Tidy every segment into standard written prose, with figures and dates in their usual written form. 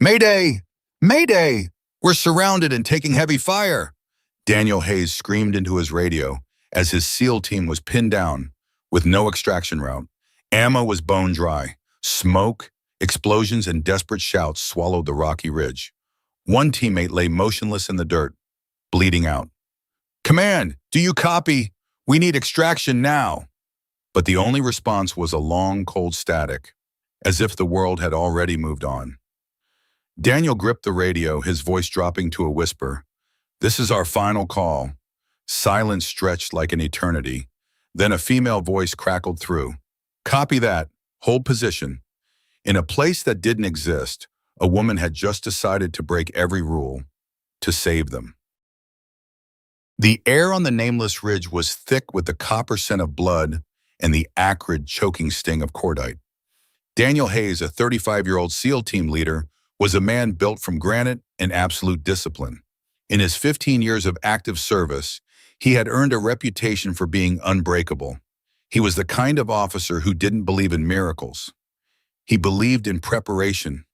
Mayday! Mayday! We're surrounded and taking heavy fire! Daniel Hayes screamed into his radio as his SEAL team was pinned down with no extraction route. Ammo was bone dry. Smoke, explosions, and desperate shouts swallowed the rocky ridge. One teammate lay motionless in the dirt, bleeding out. "Command, do you copy? We need extraction now." But the only response was a long, cold static, as if the world had already moved on. Daniel gripped the radio, his voice dropping to a whisper. "This is our final call." Silence stretched like an eternity. Then a female voice crackled through. "Copy that. Hold position." In a place that didn't exist, a woman had just decided to break every rule to save them. The air on the nameless ridge was thick with the copper scent of blood and the acrid, choking sting of cordite. Daniel Hayes, a 35-year-old SEAL team leader, was a man built from granite and absolute discipline. In his 15 years of active service, he had earned a reputation for being unbreakable. He was the kind of officer who didn't believe in miracles. He believed in preparation,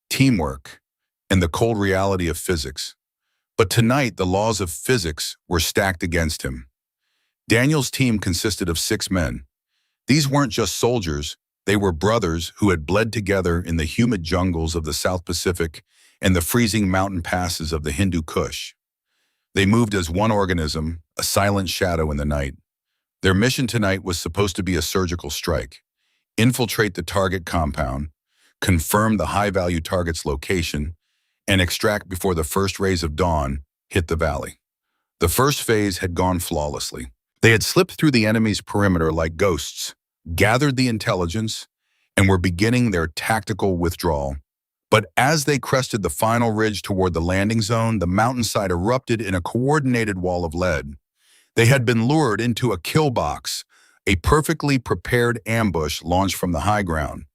teamwork, and the cold reality of physics. But tonight, the laws of physics were stacked against him. Daniel's team consisted of 6 men. These weren't just soldiers. They were brothers who had bled together in the humid jungles of the South Pacific and the freezing mountain passes of the Hindu Kush. They moved as one organism, a silent shadow in the night. Their mission tonight was supposed to be a surgical strike: infiltrate the target compound, confirm the high-value target's location, and extract before the first rays of dawn hit the valley. The first phase had gone flawlessly. They had slipped through the enemy's perimeter like ghosts, gathered the intelligence, and were beginning their tactical withdrawal. But as they crested the final ridge toward the landing zone, the mountainside erupted in a coordinated wall of lead. They had been lured into a kill box, a perfectly prepared ambush launched from the high ground.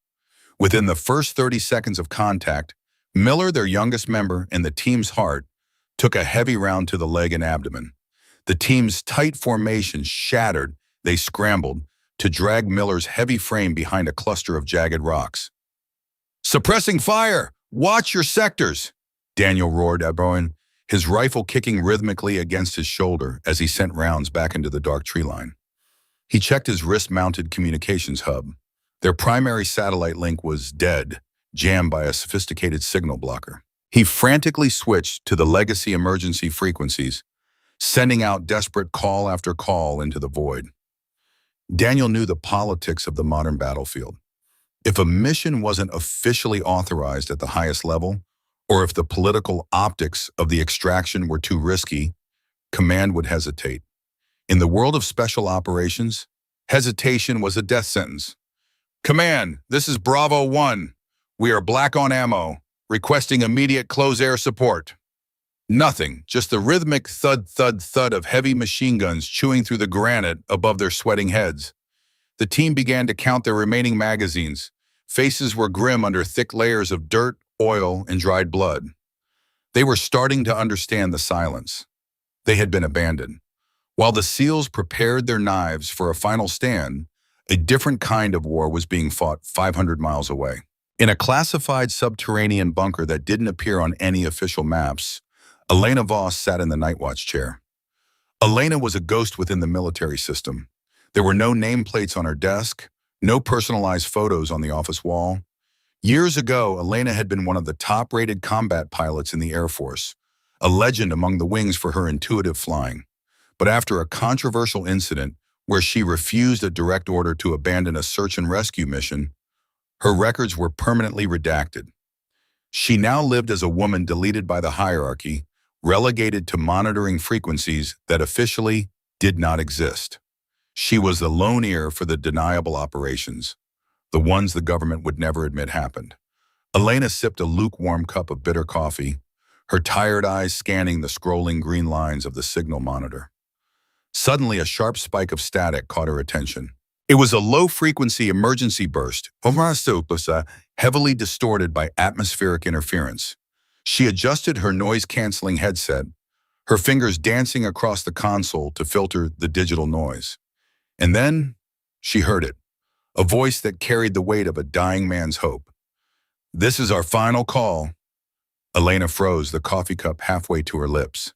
Within the first 30 seconds of contact, Miller, their youngest member and the team's heart, took a heavy round to the leg and abdomen. The team's tight formation shattered. They scrambled to drag Miller's heavy frame behind a cluster of jagged rocks. "Suppressing fire! Watch your sectors!" Daniel roared at Bowen, his rifle kicking rhythmically against his shoulder as he sent rounds back into the dark tree line. He checked his wrist-mounted communications hub. Their primary satellite link was dead, jammed by a sophisticated signal blocker. He frantically switched to the legacy emergency frequencies, sending out desperate call after call into the void. Daniel knew the politics of the modern battlefield. If a mission wasn't officially authorized at the highest level, or if the political optics of the extraction were too risky, command would hesitate. In the world of special operations, hesitation was a death sentence. "Command, this is Bravo 1. We are black on ammo, requesting immediate close-air support." Nothing, just the rhythmic thud, thud, thud of heavy machine guns chewing through the granite above their sweating heads. The team began to count their remaining magazines. Faces were grim under thick layers of dirt, oil, and dried blood. They were starting to understand the silence. They had been abandoned. While the SEALs prepared their knives for a final stand, a different kind of war was being fought 500 miles away. In a classified subterranean bunker that didn't appear on any official maps, Elena Voss sat in the night watch chair. Elena was a ghost within the military system. There were no nameplates on her desk, no personalized photos on the office wall. Years ago, Elena had been one of the top-rated combat pilots in the Air Force, a legend among the wings for her intuitive flying. But after a controversial incident where she refused a direct order to abandon a search and rescue mission, her records were permanently redacted. She now lived as a woman deleted by the hierarchy, relegated to monitoring frequencies that officially did not exist. She was the lone ear for the deniable operations, the ones the government would never admit happened. Elena sipped a lukewarm cup of bitter coffee, her tired eyes scanning the scrolling green lines of the signal monitor. Suddenly, a sharp spike of static caught her attention. It was a low-frequency emergency burst, heavily distorted by atmospheric interference. She adjusted her noise-canceling headset, her fingers dancing across the console to filter the digital noise. And then she heard it, a voice that carried the weight of a dying man's hope. "This is our final call. Elena froze, the coffee cup halfway to her lips.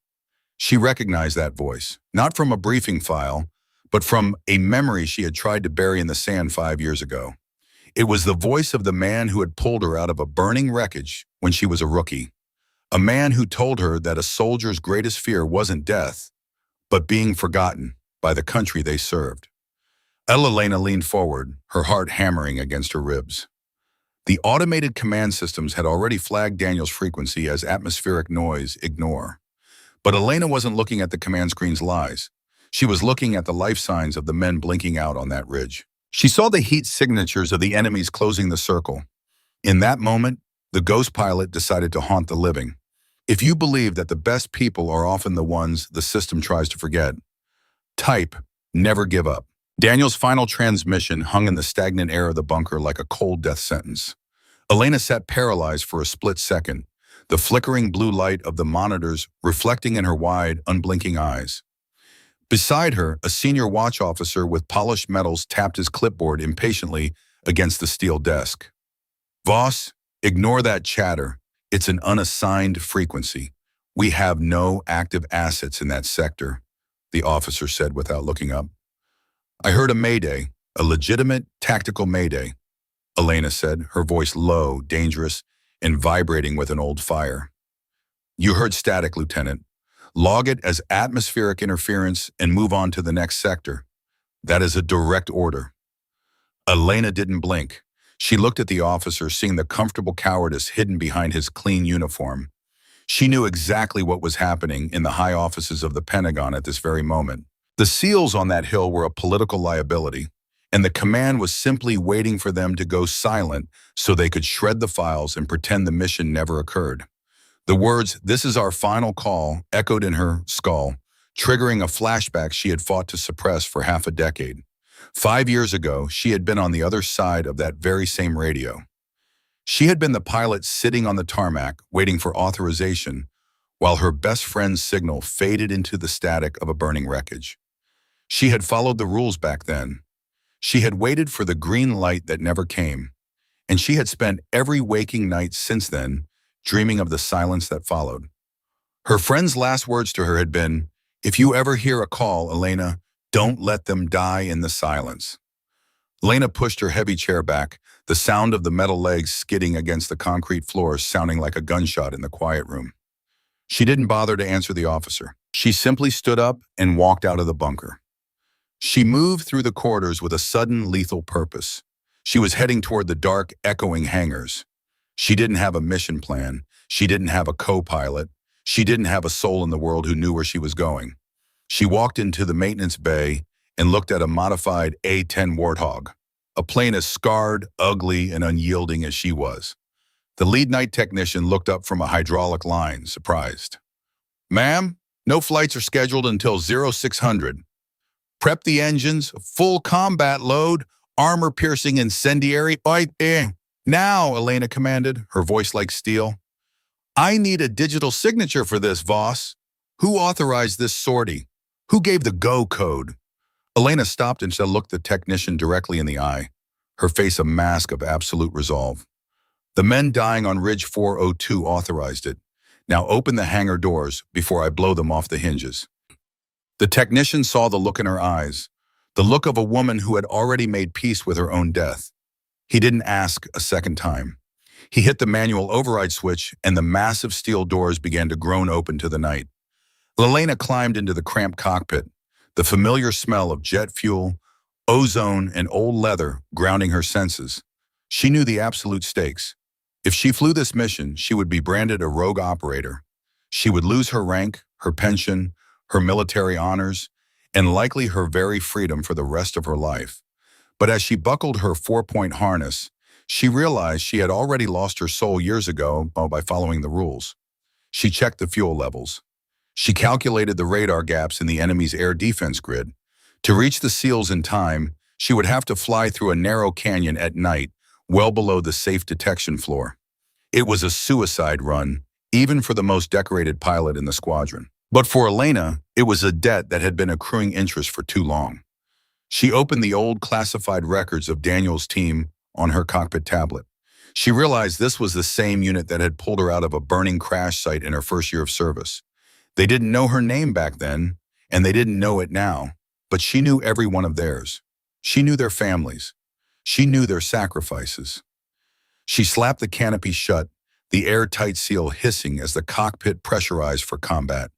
She recognized that voice, not from a briefing file, but from a memory she had tried to bury in the sand 5 years ago. It was the voice of the man who had pulled her out of a burning wreckage when she was a rookie. A man who told her that a soldier's greatest fear wasn't death, but being forgotten by the country they served. Elena leaned forward, her heart hammering against her ribs. The automated command systems had already flagged Daniel's frequency as atmospheric noise, ignore. But Elena wasn't looking at the command screen's lies. She was looking at the life signs of the men blinking out on that ridge. She saw the heat signatures of the enemies closing the circle. In that moment, the ghost pilot decided to haunt the living. If you believe that the best people are often the ones the system tries to forget, type, never give up. Daniel's final transmission hung in the stagnant air of the bunker like a cold death sentence. Elena sat paralyzed for a split second, the flickering blue light of the monitors reflecting in her wide, unblinking eyes. Beside her, a senior watch officer with polished metals tapped his clipboard impatiently against the steel desk. "Voss, ignore that chatter. It's an unassigned frequency. We have no active assets in that sector," the officer said without looking up. "I heard a mayday, a legitimate tactical mayday," Elena said, her voice low, dangerous, and vibrating with an old fire. "You heard static, Lieutenant. Log it as atmospheric interference and move on to the next sector. That is a direct order." Elena didn't blink. She looked at the officer, seeing the comfortable cowardice hidden behind his clean uniform. She knew exactly what was happening in the high offices of the Pentagon at this very moment. The SEALs on that hill were a political liability, and the command was simply waiting for them to go silent so they could shred the files and pretend the mission never occurred. The words, "This is our final call," echoed in her skull, triggering a flashback she had fought to suppress for half a decade. 5 years ago, she had been on the other side of that very same radio. She had been the pilot sitting on the tarmac, waiting for authorization, while her best friend's signal faded into the static of a burning wreckage. She had followed the rules back then. She had waited for the green light that never came, and she had spent every waking night since then dreaming of the silence that followed. Her friend's last words to her had been, "If you ever hear a call, Elena, don't let them die in the silence." Elena pushed her heavy chair back, the sound of the metal legs skidding against the concrete floor sounding like a gunshot in the quiet room. She didn't bother to answer the officer. She simply stood up and walked out of the bunker. She moved through the corridors with a sudden lethal purpose. She was heading toward the dark, echoing hangars. She didn't have a mission plan. She didn't have a co-pilot. She didn't have a soul in the world who knew where she was going. She walked into the maintenance bay and looked at a modified A-10 Warthog, a plane as scarred, ugly, and unyielding as she was. The lead night technician looked up from a hydraulic line, surprised. "Ma'am, no flights are scheduled until 0600. Prep the engines, full combat load, armor-piercing incendiary. Now," Elena commanded, her voice like steel. "I need a digital signature for this, Voss. Who authorized this sortie? Who gave the go code?" Elena stopped and looked the technician directly in the eye, her face a mask of absolute resolve. "The men dying on Ridge 402 authorized it. Now open the hangar doors before I blow them off the hinges." The technician saw the look in her eyes, the look of a woman who had already made peace with her own death. He didn't ask a second time. He hit the manual override switch, and the massive steel doors began to groan open to the night. Elena climbed into the cramped cockpit, the familiar smell of jet fuel, ozone, and old leather grounding her senses. She knew the absolute stakes. If she flew this mission, she would be branded a rogue operator. She would lose her rank, her pension, her military honors, and likely her very freedom for the rest of her life. But as she buckled her 4-point harness, she realized she had already lost her soul years ago by following the rules. She checked the fuel levels. She calculated the radar gaps in the enemy's air defense grid. To reach the SEALs in time, she would have to fly through a narrow canyon at night, well below the safe detection floor. It was a suicide run, even for the most decorated pilot in the squadron. But for Elena, it was a debt that had been accruing interest for too long. She opened the old classified records of Daniel's team on her cockpit tablet. She realized this was the same unit that had pulled her out of a burning crash site in her first year of service. They didn't know her name back then, and they didn't know it now, but she knew every one of theirs. She knew their families. She knew their sacrifices. She slapped the canopy shut, the airtight seal hissing as the cockpit pressurized for combat.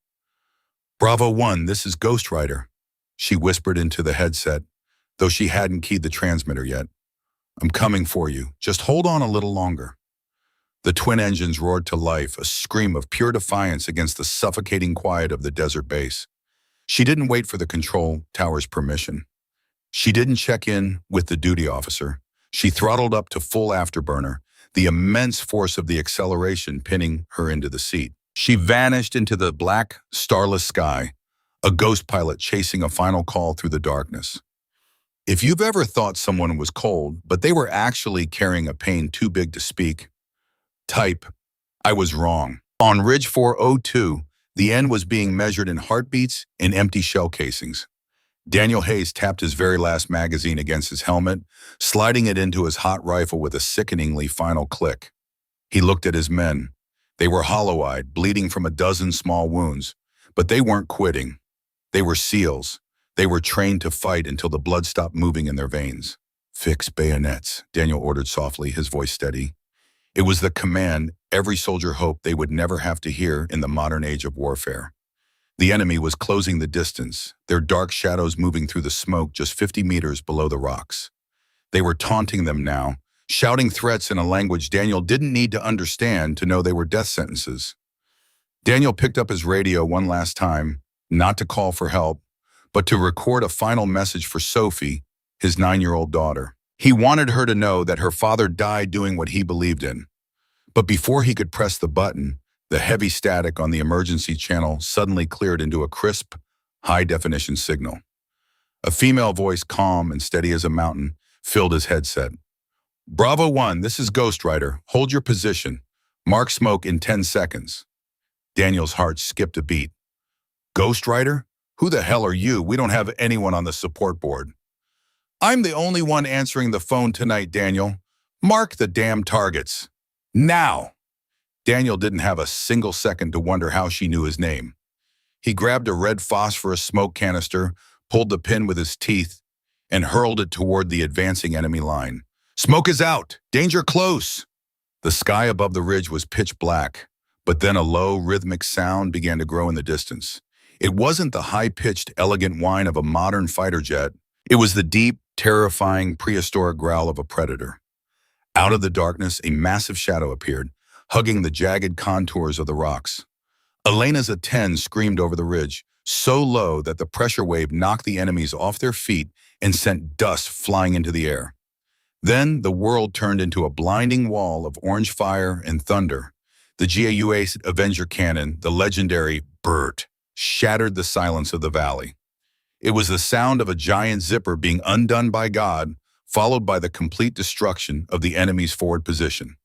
"Bravo 1, this is Ghost Rider," she whispered into the headset, though she hadn't keyed the transmitter yet. "I'm coming for you. Just hold on a little longer." The twin engines roared to life, a scream of pure defiance against the suffocating quiet of the desert base. She didn't wait for the control tower's permission. She didn't check in with the duty officer. She throttled up to full afterburner, the immense force of the acceleration pinning her into the seat. She vanished into the black, starless sky, a ghost pilot chasing a final call through the darkness. If you've ever thought someone was cold, but they were actually carrying a pain too big to speak, type, "I was wrong." On Ridge 402, the end was being measured in heartbeats and empty shell casings. Daniel Hayes tapped his very last magazine against his helmet, sliding it into his hot rifle with a sickeningly final click. He looked at his men. They were hollow-eyed, bleeding from a dozen small wounds, but they weren't quitting. They were SEALs. They were trained to fight until the blood stopped moving in their veins. "Fix bayonets," Daniel ordered softly, his voice steady. It was the command every soldier hoped they would never have to hear in the modern age of warfare. The enemy was closing the distance, their dark shadows moving through the smoke just 50 meters below the rocks. They were taunting them now, shouting threats in a language Daniel didn't need to understand to know they were death sentences. Daniel picked up his radio one last time, not to call for help, but to record a final message for Sophie, his 9-year-old daughter. He wanted her to know that her father died doing what he believed in. But before he could press the button, the heavy static on the emergency channel suddenly cleared into a crisp, high-definition signal. A female voice, calm and steady as a mountain, filled his headset. "Bravo 1, this is Ghost Rider. Hold your position. Mark smoke in 10 seconds. Daniel's heart skipped a beat. "Ghost Rider? Who the hell are you? We don't have anyone on the support board." "I'm the only one answering the phone tonight, Daniel. Mark the damn targets. Now!" Daniel didn't have a single second to wonder how she knew his name. He grabbed a red phosphorus smoke canister, pulled the pin with his teeth, and hurled it toward the advancing enemy line. "Smoke is out! Danger close!" The sky above the ridge was pitch black, but then a low, rhythmic sound began to grow in the distance. It wasn't the high-pitched, elegant whine of a modern fighter jet. It was the deep, terrifying, prehistoric growl of a predator. Out of the darkness, a massive shadow appeared, hugging the jagged contours of the rocks. Elena's A-10 screamed over the ridge, so low that the pressure wave knocked the enemies off their feet and sent dust flying into the air. Then the world turned into a blinding wall of orange fire and thunder. The GAU-8 Avenger cannon, the legendary Bert, shattered the silence of the valley. It was the sound of a giant zipper being undone by God, followed by the complete destruction of the enemy's forward position.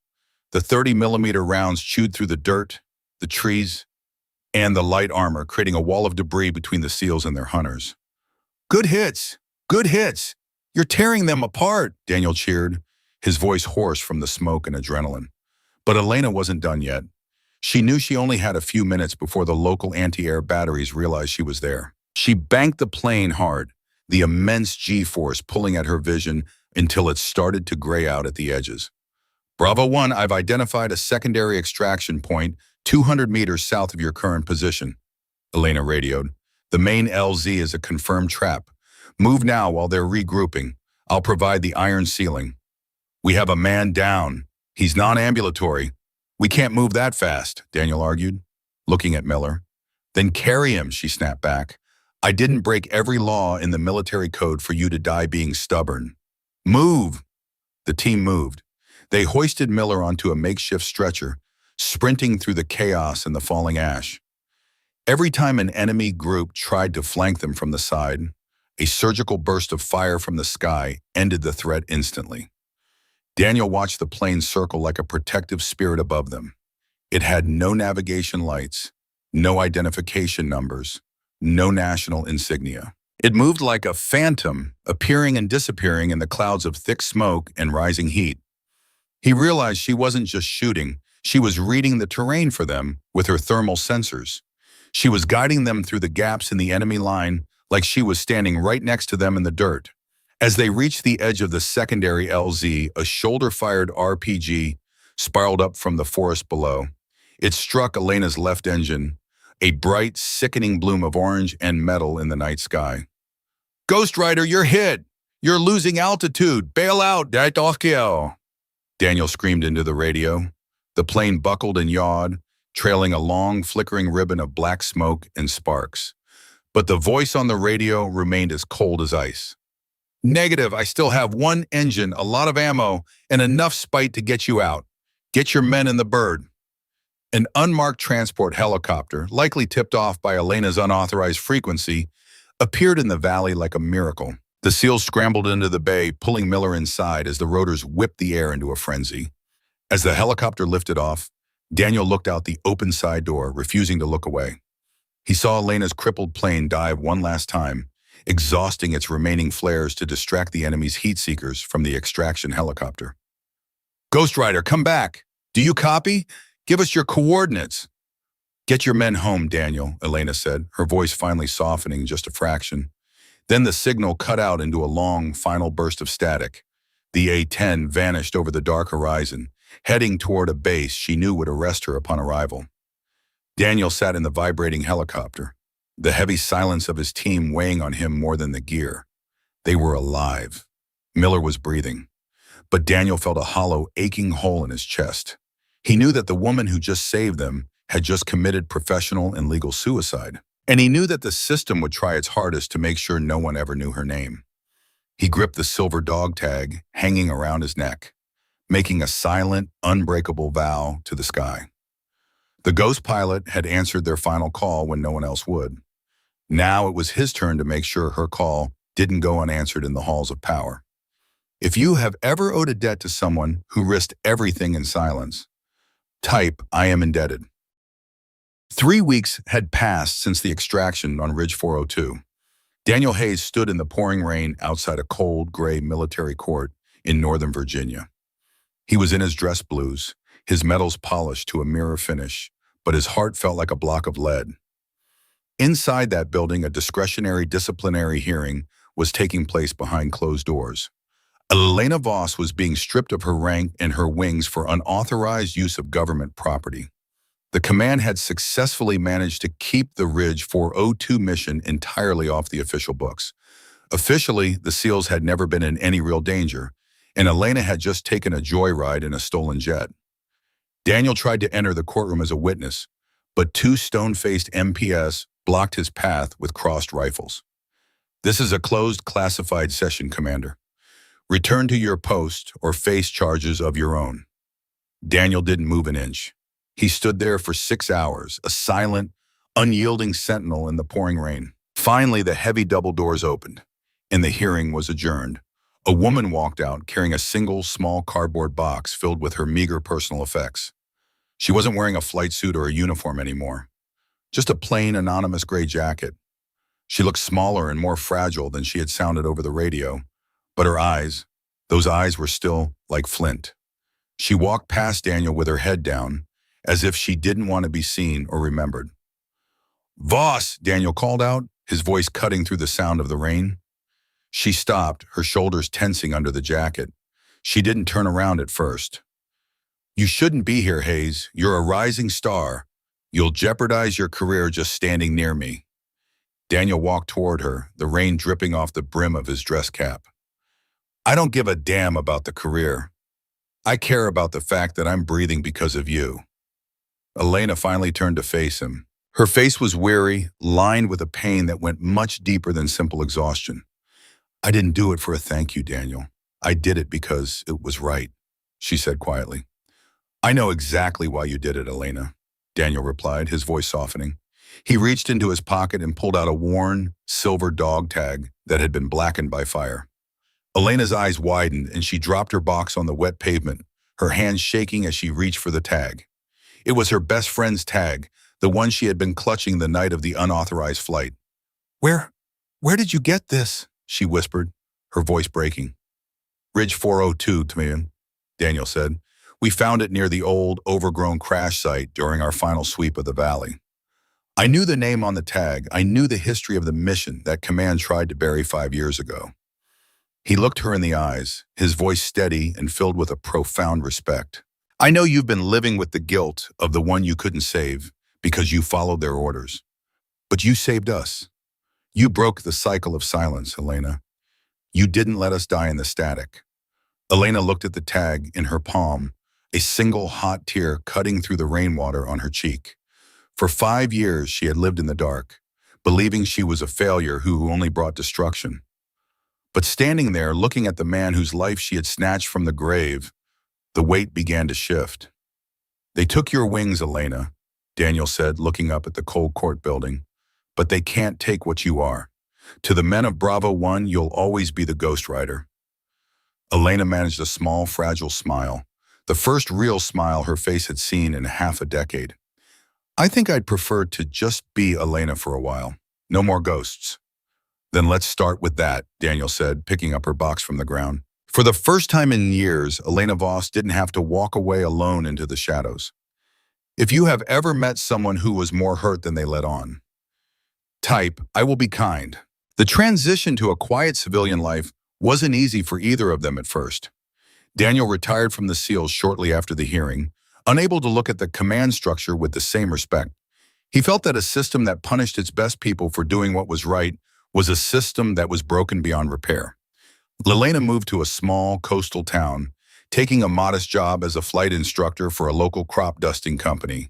The 30-millimeter rounds chewed through the dirt, the trees, and the light armor, creating a wall of debris between the SEALs and their hunters. "Good hits! Good hits! You're tearing them apart!" Daniel cheered, his voice hoarse from the smoke and adrenaline. But Elena wasn't done yet. She knew she only had a few minutes before the local anti-air batteries realized she was there. She banked the plane hard, the immense G-force pulling at her vision until it started to gray out at the edges. "Bravo 1, I've identified a secondary extraction point 200 meters south of your current position," Elena radioed. "The main LZ is a confirmed trap. Move now while they're regrouping. I'll provide the iron ceiling." "We have a man down. He's non-ambulatory. We can't move that fast," Daniel argued, looking at Miller. "Then carry him," she snapped back. "I didn't break every law in the military code for you to die being stubborn. Move!" The team moved. They hoisted Miller onto a makeshift stretcher, sprinting through the chaos and the falling ash. Every time an enemy group tried to flank them from the side, a surgical burst of fire from the sky ended the threat instantly. Daniel watched the plane circle like a protective spirit above them. It had no navigation lights, no identification numbers, no national insignia. It moved like a phantom, appearing and disappearing in the clouds of thick smoke and rising heat. He realized she wasn't just shooting, she was reading the terrain for them with her thermal sensors. She was guiding them through the gaps in the enemy line like she was standing right next to them in the dirt. As they reached the edge of the secondary LZ, a shoulder-fired RPG spiraled up from the forest below. It struck Elena's left engine, a bright, sickening bloom of orange and metal in the night sky. "Ghost Rider, you're hit! You're losing altitude! Bail out, Tokyo!" Daniel screamed into the radio. The plane buckled and yawed, trailing a long, flickering ribbon of black smoke and sparks. But the voice on the radio remained as cold as ice. "Negative, I still have one engine, a lot of ammo, and enough spite to get you out. Get your men in the bird." An unmarked transport helicopter, likely tipped off by Elena's unauthorized frequency, appeared in the valley like a miracle. The SEALs scrambled into the bay, pulling Miller inside as the rotors whipped the air into a frenzy. As the helicopter lifted off, Daniel looked out the open side door, refusing to look away. He saw Elena's crippled plane dive one last time, exhausting its remaining flares to distract the enemy's heat seekers from the extraction helicopter. "Ghost Rider, come back! Do you copy? Give us your coordinates." "Get your men home, Daniel," Elena said, her voice finally softening just a fraction. Then the signal cut out into a long, final burst of static. The A-10 vanished over the dark horizon, heading toward a base she knew would arrest her upon arrival. Daniel sat in the vibrating helicopter, the heavy silence of his team weighing on him more than the gear. They were alive. Miller was breathing, but Daniel felt a hollow, aching hole in his chest. He knew that the woman who just saved them had just committed professional and legal suicide, and he knew that the system would try its hardest to make sure no one ever knew her name. He gripped the silver dog tag hanging around his neck, making a silent, unbreakable vow to the sky. The ghost pilot had answered their final call when no one else would. Now it was his turn to make sure her call didn't go unanswered in the halls of power. If you have ever owed a debt to someone who risked everything in silence, type "I am indebted." 3 weeks had passed since the extraction on Ridge 402. Daniel Hayes stood in the pouring rain outside a cold, gray military court in Northern Virginia. He was in his dress blues, his metals polished to a mirror finish, but his heart felt like a block of lead. Inside that building, a discretionary disciplinary hearing was taking place behind closed doors. Elena Voss was being stripped of her rank and her wings for unauthorized use of government property. The command had successfully managed to keep the Ridge 402 mission entirely off the official books. Officially, the SEALs had never been in any real danger, and Elena had just taken a joyride in a stolen jet. Daniel tried to enter the courtroom as a witness, but 2 stone-faced MPS blocked his path with crossed rifles. "This is a closed classified session, Commander. Return to your post or face charges of your own." Daniel didn't move an inch. He stood there for 6 hours, a silent, unyielding sentinel in the pouring rain. Finally, the heavy double doors opened, and the hearing was adjourned. A woman walked out carrying a single, small cardboard box filled with her meager personal effects. She wasn't wearing a flight suit or a uniform anymore, just a plain, anonymous gray jacket. She looked smaller and more fragile than she had sounded over the radio, but her eyes, those eyes were still like flint. She walked past Daniel with her head down, as if she didn't want to be seen or remembered. "Voss," Daniel called out, his voice cutting through the sound of the rain. She stopped, her shoulders tensing under the jacket. She didn't turn around at first. "You shouldn't be here, Hayes. You're a rising star. You'll jeopardize your career just standing near me." Daniel walked toward her, the rain dripping off the brim of his dress cap. "I don't give a damn about the career. I care about the fact that I'm breathing because of you." Elena finally turned to face him. Her face was weary, lined with a pain that went much deeper than simple exhaustion. "I didn't do it for a thank you, Daniel. I did it because it was right," she said quietly. "I know exactly why you did it, Elena," Daniel replied, his voice softening. He reached into his pocket and pulled out a worn, silver dog tag that had been blackened by fire. Elena's eyes widened and she dropped her box on the wet pavement, her hands shaking as she reached for the tag. It was her best friend's tag, the one she had been clutching the night of the unauthorized flight. Where did you get this?" she whispered, her voice breaking. "Ridge 402, Tamian," Daniel said. We found it near the old, overgrown crash site during our final sweep of the valley. I knew the name on the tag. I knew the history of the mission that command tried to bury 5 years ago. He looked her in the eyes, his voice steady and filled with a profound respect. I know you've been living with the guilt of the one you couldn't save because you followed their orders. But you saved us. You broke the cycle of silence, Elena. You didn't let us die in the static. Elena looked at the tag in her palm, a single hot tear cutting through the rainwater on her cheek. For 5 years, she had lived in the dark, believing she was a failure who only brought destruction. But standing there, looking at the man whose life she had snatched from the grave, the weight began to shift. They took your wings, Elena, Daniel said, looking up at the cold court building. But they can't take what you are. To the men of Bravo 1, you'll always be the Ghost Rider. Elena managed a small, fragile smile, the first real smile her face had seen in half a decade. I think I'd prefer to just be Elena for a while. No more ghosts. Then let's start with that, Daniel said, picking up her box from the ground. For the first time in years, Elena Voss didn't have to walk away alone into the shadows. If you have ever met someone who was more hurt than they let on, type, I will be kind. The transition to a quiet civilian life wasn't easy for either of them at first. Daniel retired from the SEALs shortly after the hearing, unable to look at the command structure with the same respect. He felt that a system that punished its best people for doing what was right was a system that was broken beyond repair. Elena moved to a small coastal town, taking a modest job as a flight instructor for a local crop dusting company.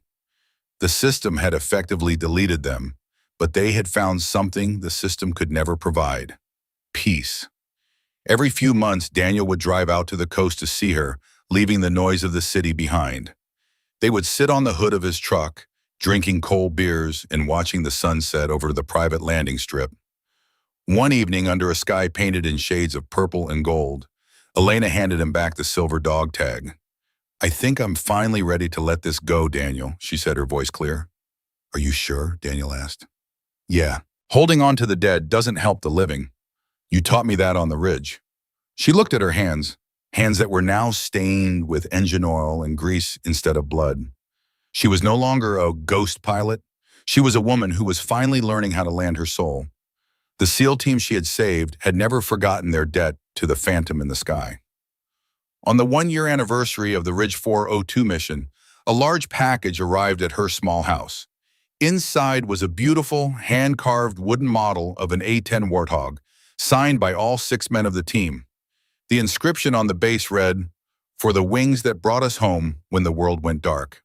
The system had effectively deleted them, but they had found something the system could never provide: peace. Every few months, Daniel would drive out to the coast to see her, leaving the noise of the city behind. They would sit on the hood of his truck, drinking cold beers and watching the sunset over the private landing strip. One evening, under a sky painted in shades of purple and gold, Elena handed him back the silver dog tag. I think I'm finally ready to let this go, Daniel, she said, her voice clear. Are you sure? Daniel asked. Yeah. Holding on to the dead doesn't help the living. You taught me that on the ridge. She looked at her hands that were now stained with engine oil and grease instead of blood. She was no longer a ghost pilot. She was a woman who was finally learning how to land her soul. The SEAL team she had saved had never forgotten their debt to the phantom in the sky. On the 1-year anniversary of the Ridge 402 mission, a large package arrived at her small house. Inside was a beautiful, hand-carved wooden model of an A-10 Warthog, signed by all 6 men of the team. The inscription on the base read, "For the wings that brought us home when the world went dark."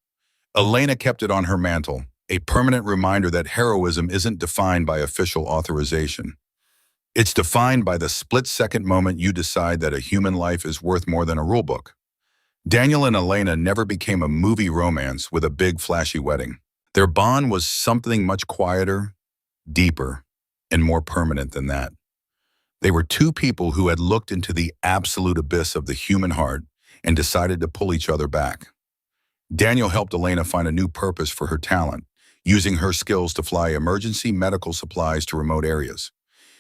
Elena kept it on her mantle, a permanent reminder that heroism isn't defined by official authorization. It's defined by the split-second moment you decide that a human life is worth more than a rulebook. Daniel and Elena never became a movie romance with a big, flashy wedding. Their bond was something much quieter, deeper, and more permanent than that. They were two people who had looked into the absolute abyss of the human heart and decided to pull each other back. Daniel helped Elena find a new purpose for her talent, using her skills to fly emergency medical supplies to remote areas.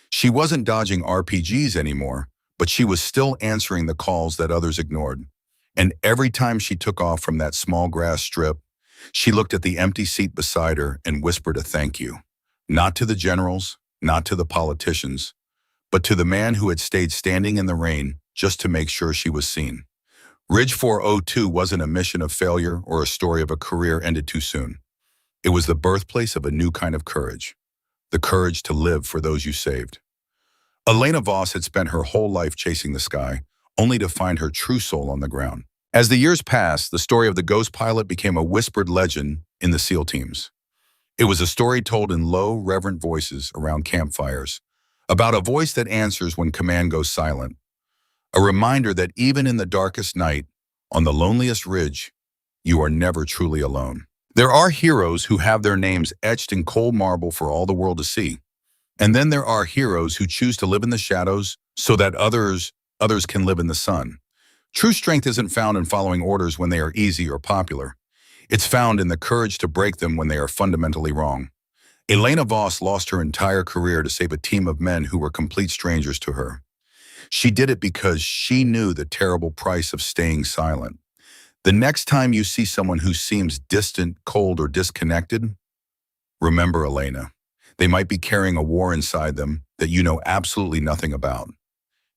She wasn't dodging RPGs anymore, but she was still answering the calls that others ignored. And every time she took off from that small grass strip, she looked at the empty seat beside her and whispered a thank you. Not to the generals, not to the politicians, but to the man who had stayed standing in the rain just to make sure she was seen. Ridge 402 wasn't a mission of failure or a story of a career ended too soon. It was the birthplace of a new kind of courage, the courage to live for those you saved. Elena Voss had spent her whole life chasing the sky, only to find her true soul on the ground. As the years passed, the story of the ghost pilot became a whispered legend in the SEAL teams. It was a story told in low, reverent voices around campfires, about a voice that answers when command goes silent. A reminder that even in the darkest night, on the loneliest ridge, you are never truly alone. There are heroes who have their names etched in cold marble for all the world to see. And then there are heroes who choose to live in the shadows so that others can live in the sun. True strength isn't found in following orders when they are easy or popular. It's found in the courage to break them when they are fundamentally wrong. Elena Voss lost her entire career to save a team of men who were complete strangers to her. She did it because she knew the terrible price of staying silent. The next time you see someone who seems distant, cold, or disconnected, remember Elena. They might be carrying a war inside them that you know absolutely nothing about.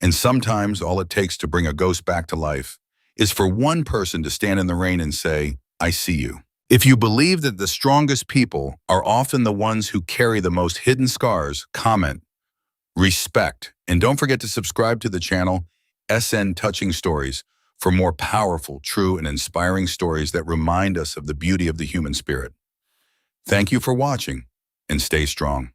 And sometimes all it takes to bring a ghost back to life is for one person to stand in the rain and say, I see you. If you believe that the strongest people are often the ones who carry the most hidden scars, comment, respect, and don't forget to subscribe to the channel SN Touching Stories for more powerful, true, and inspiring stories that remind us of the beauty of the human spirit. Thank you for watching, and stay strong.